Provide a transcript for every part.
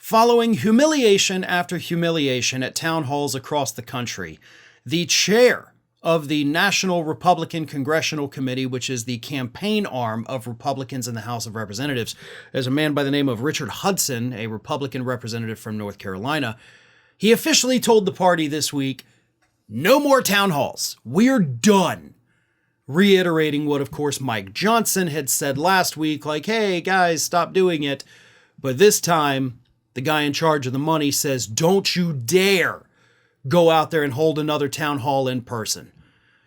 Following humiliation after humiliation at town halls across the country, the chair of the National Republican Congressional Committee, which is the campaign arm of Republicans in the House of Representatives, is a man by the name of Richard Hudson, a Republican representative from North Carolina. He officially told the party this week, no more town halls. We're done. Reiterating what, of course, Mike Johnson had said last week, like, hey, guys, stop doing it. But this time, the guy in charge of the money says, don't you dare go out there and hold another town hall in person.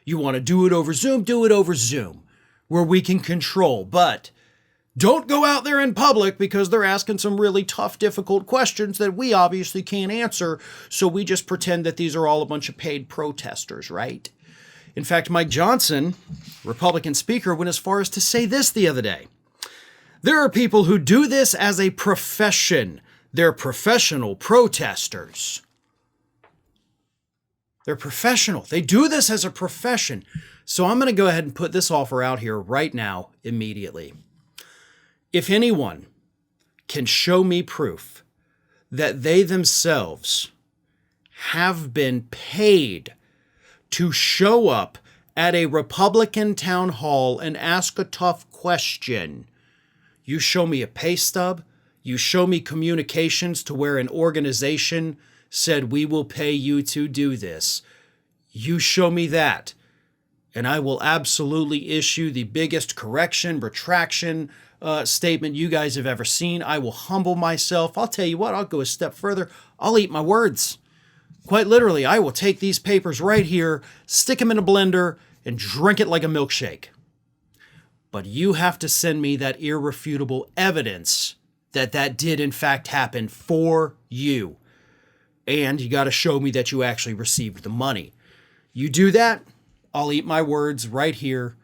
You want to do it over Zoom? Do it over Zoom, where we can control. But don't go out there in public because they're asking some really tough, difficult questions that we obviously can't answer. So we just pretend that these are all a bunch of paid protesters, right? In fact, Mike Johnson, Republican speaker, went as far as to say this the other day. There are people who do this as a profession. They're professional protesters. They're professional. They do this as a profession. So I'm going to go ahead and put this offer out here right now, immediately. If anyone can show me proof that they themselves have been paid to show up at a Republican town hall and ask a tough question, you show me a pay stub, you show me communications to where an organization said, we will pay you to do this. You show me that, and I will absolutely issue the biggest retraction statement you guys have ever seen. I will humble myself. I'll tell you what, I'll go a step further. I'll eat my words. Quite literally, I will take these papers right here, stick them in a blender, and drink it like a milkshake. But you have to send me that irrefutable evidence that that did in fact happen for you. And you got to show me that you actually received the money. You do that, I'll eat my words right here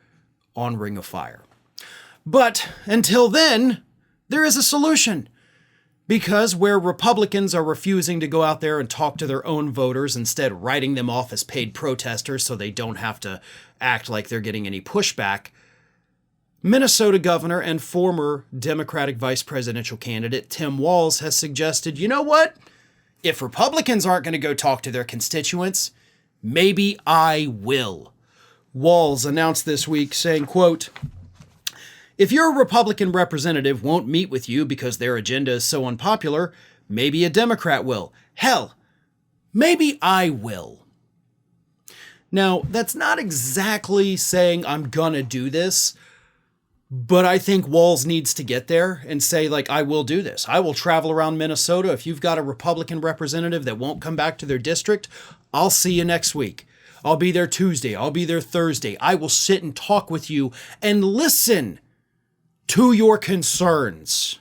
on Ring of Fire. But until then, there is a solution. Because where Republicans are refusing to go out there and talk to their own voters, instead writing them off as paid protesters so they don't have to act like they're getting any pushback, Minnesota governor and former Democratic vice presidential candidate Tim Walz has suggested, you know what? If Republicans aren't going to go talk to their constituents, maybe I will. Walz announced this week saying, quote, if your Republican representative won't meet with you because their agenda is so unpopular, maybe a Democrat will. Hell, maybe I will. Now, that's not exactly saying I'm gonna do this, but I think Walz needs to get there and say, like, I will do this. I will travel around Minnesota. If you've got a Republican representative that won't come back to their district, I'll see you next week. I'll be there Tuesday. I'll be there Thursday. I will sit and talk with you and listen to your concerns.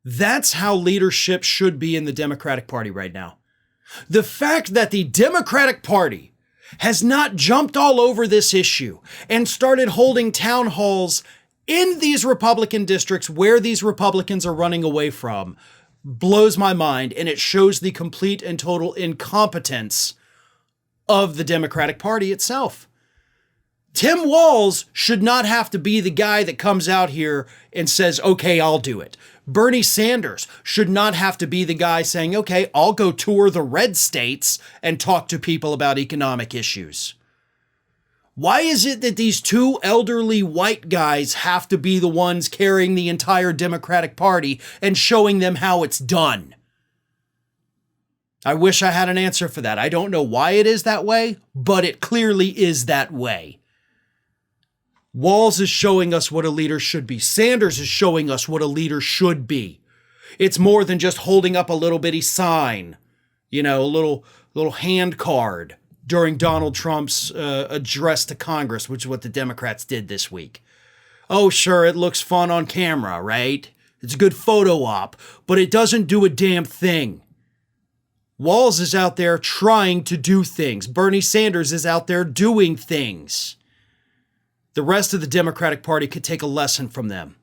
That's how leadership should be in the Democratic Party right now. The fact that the Democratic Party has not jumped all over this issue and started holding town halls in these Republican districts where these Republicans are running away from blows my mind, and it shows the complete and total incompetence of the Democratic Party itself. Tim Walz should not have to be the guy that comes out here and says, okay, I'll do it. Bernie Sanders should not have to be the guy saying, okay, I'll go tour the red states and talk to people about economic issues. Why is it that these two elderly white guys have to be the ones carrying the entire Democratic Party and showing them how it's done? I wish I had an answer for that. I don't know why it is that way, but it clearly is that way. Walz is showing us what a leader should be. Sanders is showing us what a leader should be. It's more than just holding up a little bitty sign, a little hand card during Donald Trump's address to Congress, which is what the Democrats did this week. Oh, sure, it looks fun on camera, right? It's a good photo op, but it doesn't do a damn thing. Walz is out there trying to do things. Bernie Sanders is out there doing things. The rest of the Democratic Party could take a lesson from them.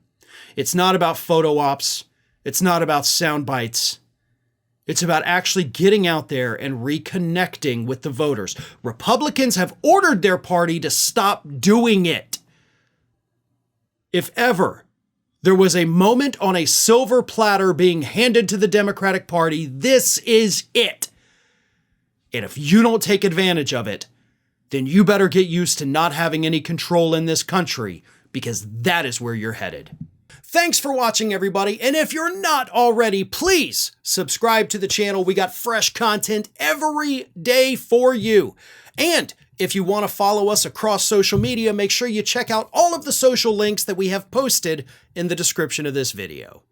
It's not about photo ops. It's not about sound bites. It's about actually getting out there and reconnecting with the voters. Republicans have ordered their party to stop doing it. If ever There was a moment on a silver platter being handed to the Democratic Party. This is it. And if you don't take advantage of it, then you better get used to not having any control in this country, because that is where you're headed. Thanks for watching, everybody. And if you're not already, please subscribe to the channel. We got fresh content every day for you. And if you want to follow us across social media, make sure you check out all of the social links that we have posted in the description of this video.